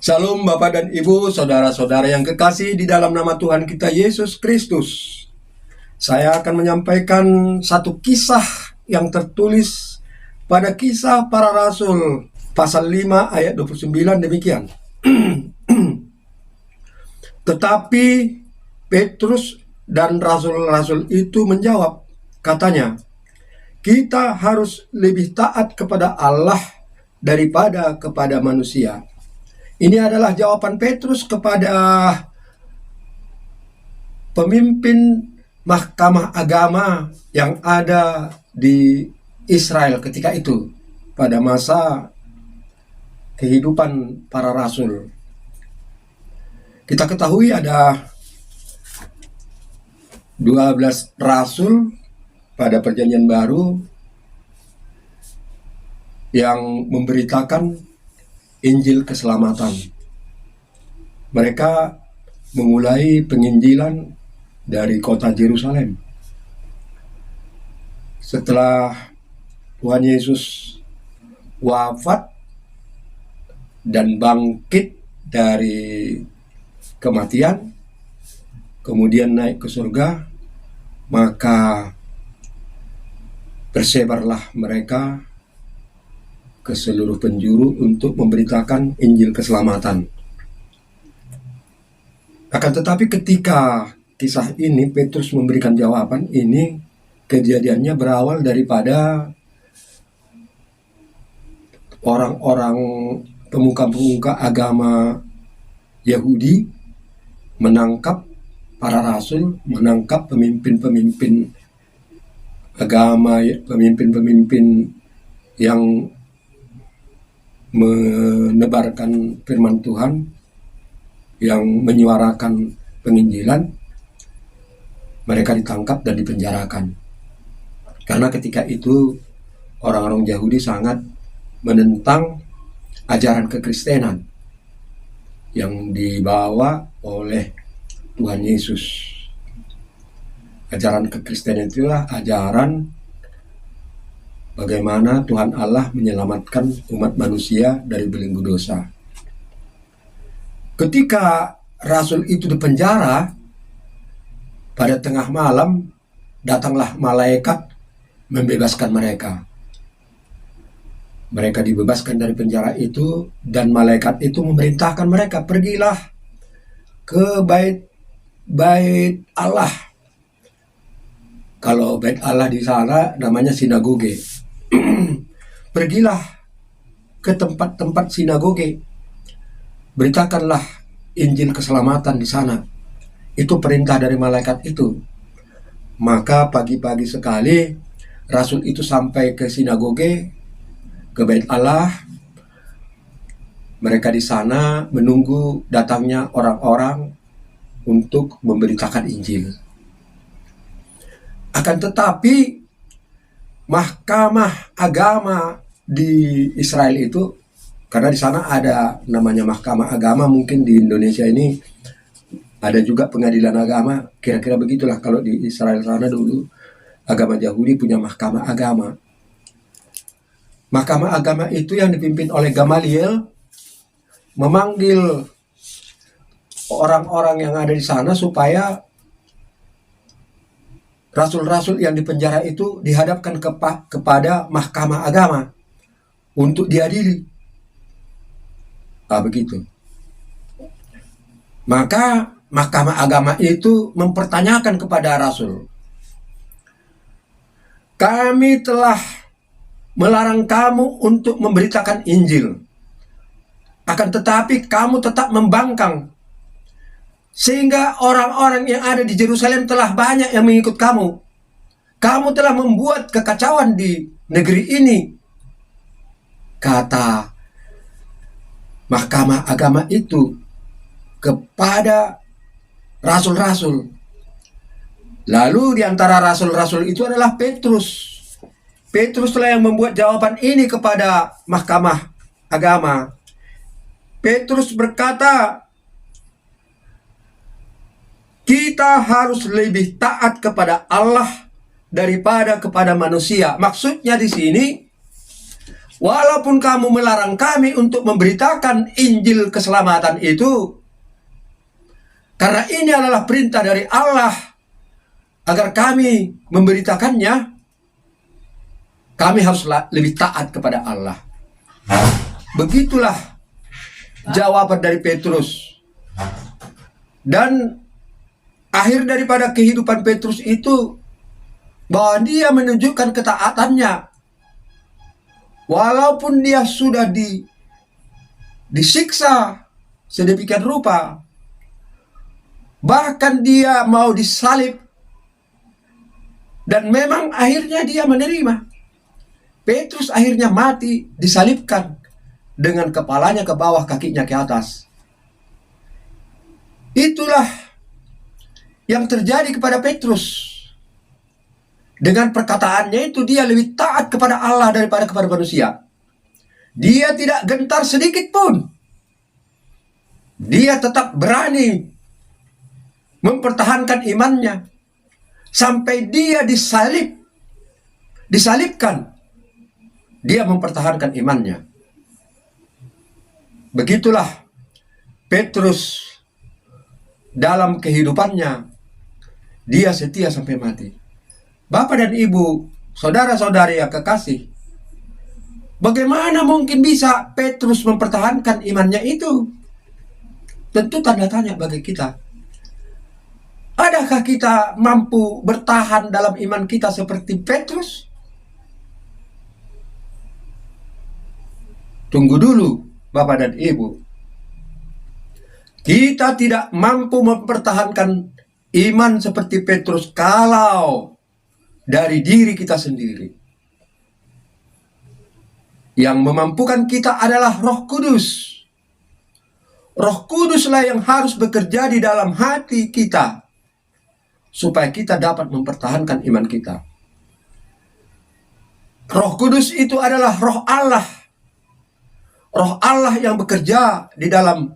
Shalom Bapak dan Ibu, saudara-saudara yang kekasih di dalam nama Tuhan kita Yesus Kristus. Saya akan menyampaikan satu kisah yang tertulis pada Kisah Para Rasul pasal 5 ayat 29 demikian. Tetapi Petrus dan rasul-rasul itu menjawab, katanya, kita harus lebih taat kepada Allah daripada kepada manusia. Ini adalah jawaban Petrus kepada pemimpin mahkamah agama yang ada di Israel ketika itu, pada masa kehidupan para rasul. Kita ketahui ada 12 rasul pada Perjanjian Baru yang memberitakan Injil keselamatan. Mereka memulai penginjilan dari kota Yerusalem. Setelah Tuhan Yesus wafat dan bangkit dari kematian, kemudian naik ke surga, maka bersebarlah mereka ke seluruh penjuru untuk memberitakan Injil keselamatan. Akan tetapi ketika kisah ini Petrus memberikan jawaban ini, kejadiannya berawal daripada orang-orang pemuka-pemuka agama Yahudi menangkap para rasul, menangkap pemimpin-pemimpin agama, pemimpin-pemimpin yang menebarkan firman Tuhan, yang menyuarakan penginjilan. Mereka ditangkap dan dipenjarakan. Karena ketika itu orang-orang Yahudi sangat menentang ajaran kekristenan yang dibawa oleh Tuhan Yesus. Ajaran kekristenan itulah ajaran bagaimana Tuhan Allah menyelamatkan umat manusia dari belenggu dosa. Ketika rasul itu dipenjara, pada tengah malam datanglah malaikat membebaskan mereka. Mereka dibebaskan dari penjara itu, dan malaikat itu memerintahkan mereka, pergilah ke bait Allah. Kalau bait Allah di sana namanya sinagoge. Pergilah ke tempat-tempat sinagoge, beritakanlah Injil keselamatan di sana. Itu perintah dari malaikat itu. Maka pagi-pagi sekali rasul itu sampai ke sinagoge, ke bait Allah. Mereka di sana menunggu datangnya orang-orang untuk memberitakan Injil. Akan tetapi mahkamah agama di Israel itu, karena di sana ada namanya mahkamah agama, mungkin di Indonesia ini ada juga pengadilan agama, kira-kira begitulah. Kalau di Israel sana dulu agama Yahudi punya mahkamah agama. Mahkamah agama itu yang dipimpin oleh Gamaliel memanggil orang-orang yang ada di sana supaya rasul-rasul yang dipenjara itu dihadapkan kepada mahkamah agama untuk diadili. Begitu. Maka mahkamah agama itu mempertanyakan kepada rasul, kami telah melarang kamu untuk memberitakan Injil, akan tetapi kamu tetap membangkang, sehingga orang-orang yang ada di Yerusalem telah banyak yang mengikut kamu. Kamu telah membuat kekacauan di negeri ini, kata mahkamah agama itu kepada rasul-rasul. Lalu di antara rasul-rasul itu adalah Petrus. Petruslah yang membuat jawaban ini kepada mahkamah agama. Petrus berkata, kita harus lebih taat kepada Allah daripada kepada manusia. Maksudnya di sini walaupun kamu melarang kami untuk memberitakan Injil keselamatan itu, karena ini adalah perintah dari Allah agar kami memberitakannya, kami harus lebih taat kepada Allah. Begitulah jawaban dari Petrus. Dan akhir daripada kehidupan Petrus itu, bahwa dia menunjukkan ketaatannya. Walaupun dia sudah disiksa sedemikian rupa, bahkan dia mau disalib, dan memang akhirnya dia menerima. Petrus akhirnya mati, disalibkan dengan kepalanya ke bawah, kakinya ke atas. Itulah yang terjadi kepada Petrus. Dengan perkataannya itu, dia lebih taat kepada Allah daripada kepada manusia. Dia tidak gentar sedikit pun. Dia tetap berani mempertahankan imannya sampai dia disalibkan. Dia mempertahankan imannya. Begitulah Petrus dalam kehidupannya. Dia setia sampai mati. Bapak dan Ibu, saudara-saudari yang kekasih, bagaimana mungkin bisa Petrus mempertahankan imannya itu? Tentu tanda tanya bagi kita. Adakah kita mampu bertahan dalam iman kita seperti Petrus? Tunggu dulu, Bapak dan Ibu. Kita tidak mampu mempertahankan iman seperti Petrus kalau dari diri kita sendiri. Yang memampukan kita adalah Roh Kudus. Roh Kuduslah yang harus bekerja di dalam hati kita supaya kita dapat mempertahankan iman kita. Roh Kudus itu adalah Roh Allah. Roh Allah yang bekerja di dalam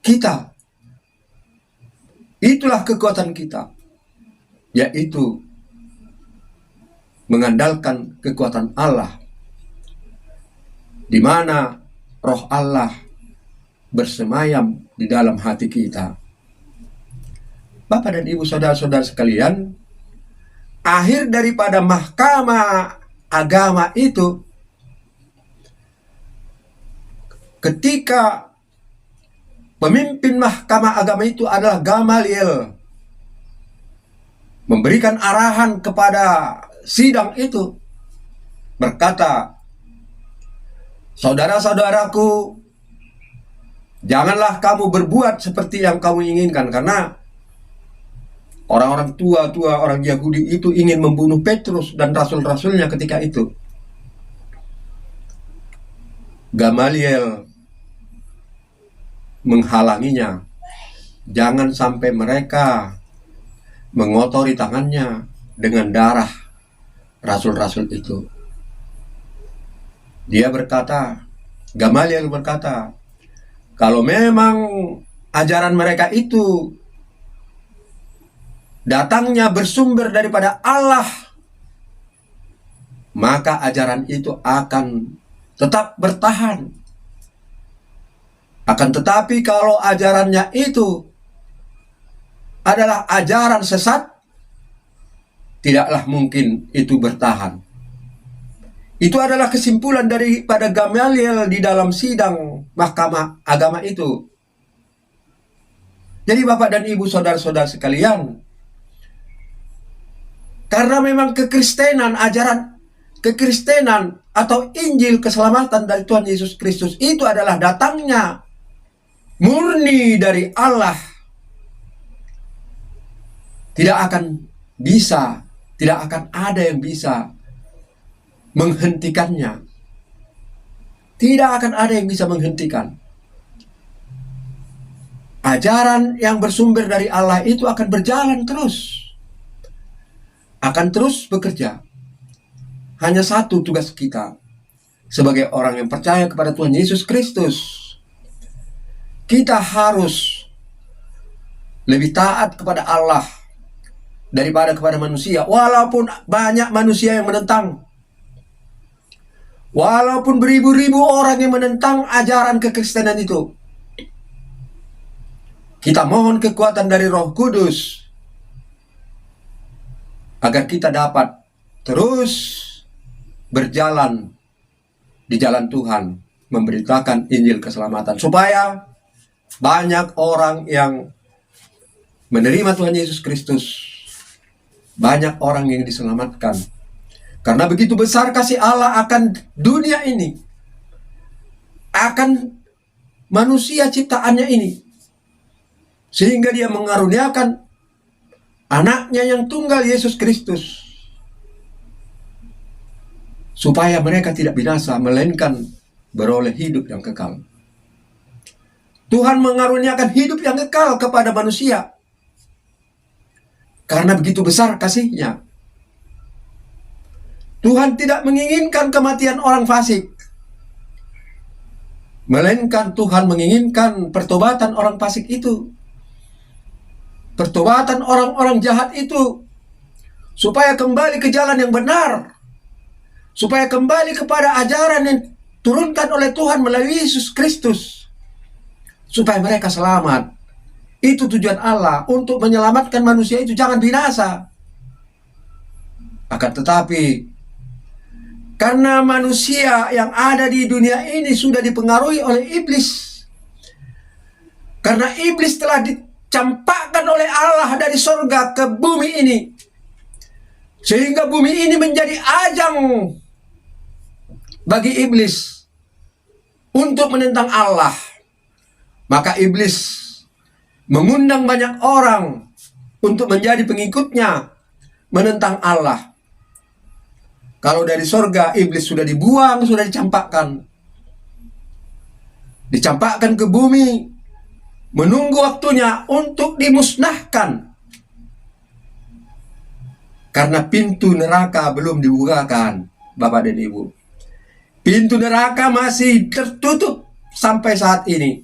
kita. Itulah kekuatan kita, yaitu mengandalkan kekuatan Allah, di mana Roh Allah bersemayam di dalam hati kita. Bapak dan Ibu, saudara-saudara sekalian, akhir daripada mahkamah agama itu, ketika pemimpin mahkamah agama itu adalah Gamaliel, memberikan arahan kepada sidang itu, berkata, saudara-saudaraku, janganlah kamu berbuat seperti yang kamu inginkan, karena orang-orang tua-tua orang Yahudi itu ingin membunuh Petrus dan rasul-rasulnya ketika itu. Gamaliel menghalanginya, jangan sampai mereka mengotori tangannya dengan darah rasul-rasul itu. Dia berkata, Gamaliel berkata, kalau memang ajaran mereka itu datangnya bersumber daripada Allah, maka ajaran itu akan tetap bertahan. Akan tetapi kalau ajarannya itu adalah ajaran sesat, tidaklah mungkin itu bertahan. Itu adalah kesimpulan daripada Gamaliel di dalam sidang mahkamah agama itu. Jadi Bapak dan Ibu, saudara-saudara sekalian, karena memang kekristenan, ajaran kekristenan atau Injil keselamatan dari Tuhan Yesus Kristus itu adalah datangnya murni dari Allah, tidak akan ada yang bisa menghentikannya. Tidak akan ada yang bisa menghentikan. Ajaran yang bersumber dari Allah itu akan berjalan terus. Akan terus bekerja. Hanya satu tugas kita sebagai orang yang percaya kepada Tuhan Yesus Kristus. Kita harus lebih taat kepada Allah daripada kepada manusia. Walaupun banyak manusia yang menentang, Walaupun beribu-ribu orang yang menentang ajaran kekristenan itu, kita mohon kekuatan dari Roh Kudus agar kita dapat terus berjalan di jalan Tuhan, memberitakan Injil keselamatan, supaya banyak orang yang menerima Tuhan Yesus Kristus, banyak orang yang diselamatkan. Karena begitu besar kasih Allah akan dunia ini, akan manusia ciptaannya ini, sehingga Dia mengaruniakan anaknya yang tunggal, Yesus Kristus, supaya mereka tidak binasa, melainkan beroleh hidup yang kekal. Tuhan mengaruniakan hidup yang kekal kepada manusia karena begitu besar kasih-Nya. Tuhan tidak menginginkan kematian orang fasik, melainkan Tuhan menginginkan pertobatan orang fasik itu, pertobatan orang-orang jahat itu, supaya kembali ke jalan yang benar, supaya kembali kepada ajaran yang turunkan oleh Tuhan melalui Yesus Kristus, supaya mereka selamat. Itu tujuan Allah, untuk menyelamatkan manusia itu jangan binasa. Akan tetapi, karena manusia yang ada di dunia ini sudah dipengaruhi oleh iblis, karena iblis telah dicampakkan oleh Allah dari sorga ke bumi ini, sehingga bumi ini menjadi ajang bagi iblis untuk menentang Allah. Maka iblis mengundang banyak orang untuk menjadi pengikutnya, menentang Allah. Kalau dari sorga iblis sudah dibuang, sudah dicampakkan ke bumi, menunggu waktunya untuk dimusnahkan, karena pintu neraka belum dibukakan, Bapak dan Ibu. Pintu neraka masih tertutup sampai saat ini.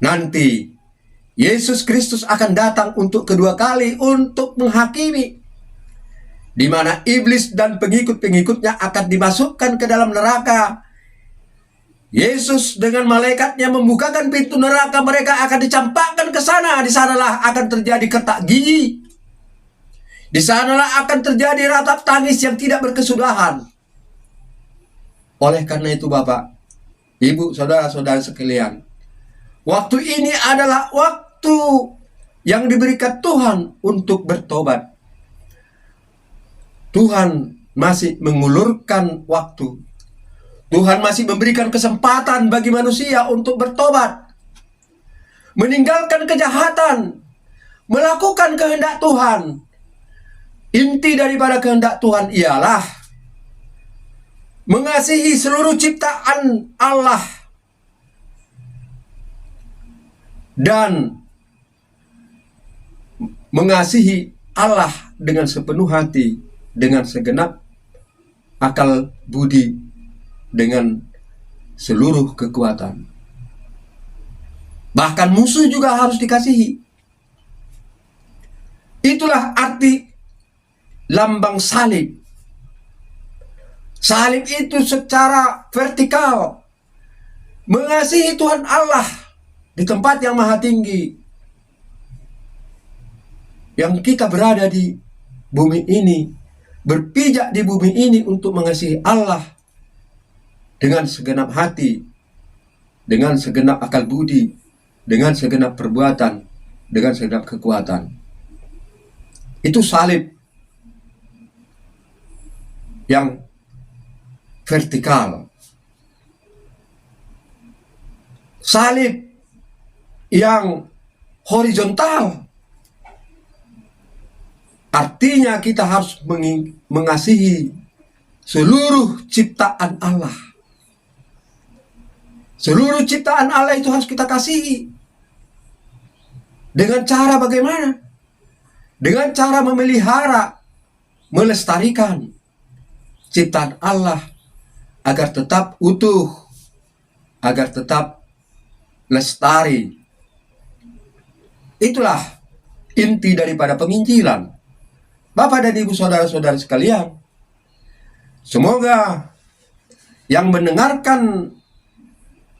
Nanti Yesus Kristus akan datang untuk kedua kali untuk menghakimi, di mana iblis dan pengikut-pengikutnya akan dimasukkan ke dalam neraka. Yesus dengan malaikatnya membukakan pintu neraka, mereka akan dicampakkan ke sana. Di sanalah akan terjadi kertak gigi. Di sanalah akan terjadi ratap tangis yang tidak berkesudahan. Oleh karena itu, Bapak, Ibu, saudara-saudara sekalian, waktu ini adalah waktu yang diberikan Tuhan untuk bertobat. Tuhan masih mengulurkan waktu. Tuhan masih memberikan kesempatan bagi manusia untuk bertobat, meninggalkan kejahatan, melakukan kehendak Tuhan. Inti daripada kehendak Tuhan ialah mengasihi seluruh ciptaan Allah dan mengasihi Allah dengan sepenuh hati, dengan segenap akal budi, dengan seluruh kekuatan. Bahkan musuh juga harus dikasihi. Itulah arti lambang salib. Salib itu secara vertikal mengasihi Tuhan Allah di tempat yang maha tinggi, yang kita berada di bumi ini, berpijak di bumi ini untuk mengasihi Allah dengan segenap hati, dengan segenap akal budi, dengan segenap perbuatan, dengan segenap kekuatan. Itu salib yang vertikal. Salib yang horizontal, artinya kita harus mengasihi seluruh ciptaan Allah. Seluruh ciptaan Allah itu harus kita kasihi. Dengan cara bagaimana? Dengan cara memelihara, melestarikan ciptaan Allah agar tetap utuh, agar tetap lestari. Itulah inti daripada penginjilan. Bapak dan Ibu, saudara-saudara sekalian, semoga yang mendengarkan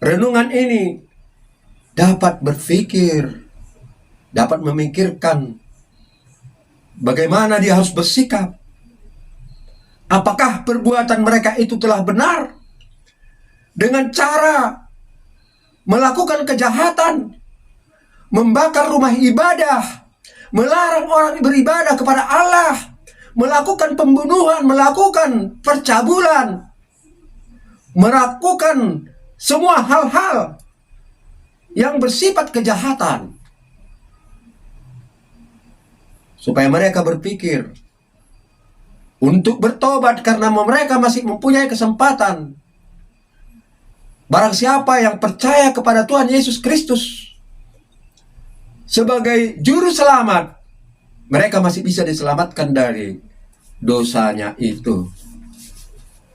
renungan ini dapat berpikir, dapat memikirkan bagaimana dia harus bersikap. Apakah perbuatan mereka itu telah benar dengan cara melakukan kejahatan, membakar rumah ibadah, melarang orang beribadah kepada Allah, melakukan pembunuhan, melakukan percabulan, melakukan semua hal-hal yang bersifat kejahatan, supaya mereka berpikir untuk bertobat karena mereka masih mempunyai kesempatan. Barang siapa yang percaya kepada Tuhan Yesus Kristus sebagai juru selamat, mereka masih bisa diselamatkan dari dosanya itu.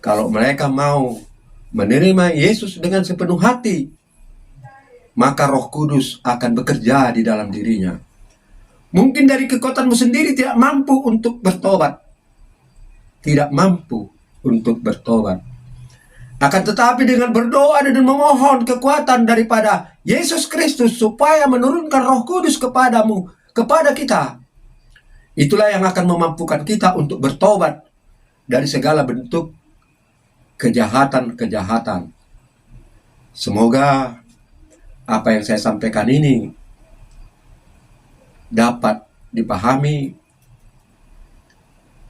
Kalau mereka mau menerima Yesus dengan sepenuh hati, maka Roh Kudus akan bekerja di dalam dirinya. Mungkin dari kekuatanmu sendiri tidak mampu untuk bertobat, tidak mampu untuk bertobat. Akan tetapi dengan berdoa dan memohon kekuatan daripada Yesus Kristus supaya menurunkan Roh Kudus kepadamu, kepada kita, itulah yang akan memampukan kita untuk bertobat dari segala bentuk kejahatan-kejahatan. Semoga apa yang saya sampaikan ini dapat dipahami.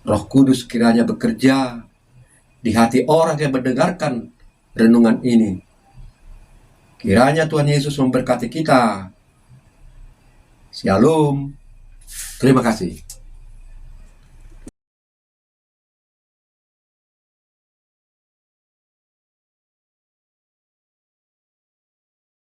Roh Kudus kiranya bekerja di hati orang yang mendengarkan renungan ini. Kiranya Tuhan Yesus memberkati kita. Shalom. Terima kasih.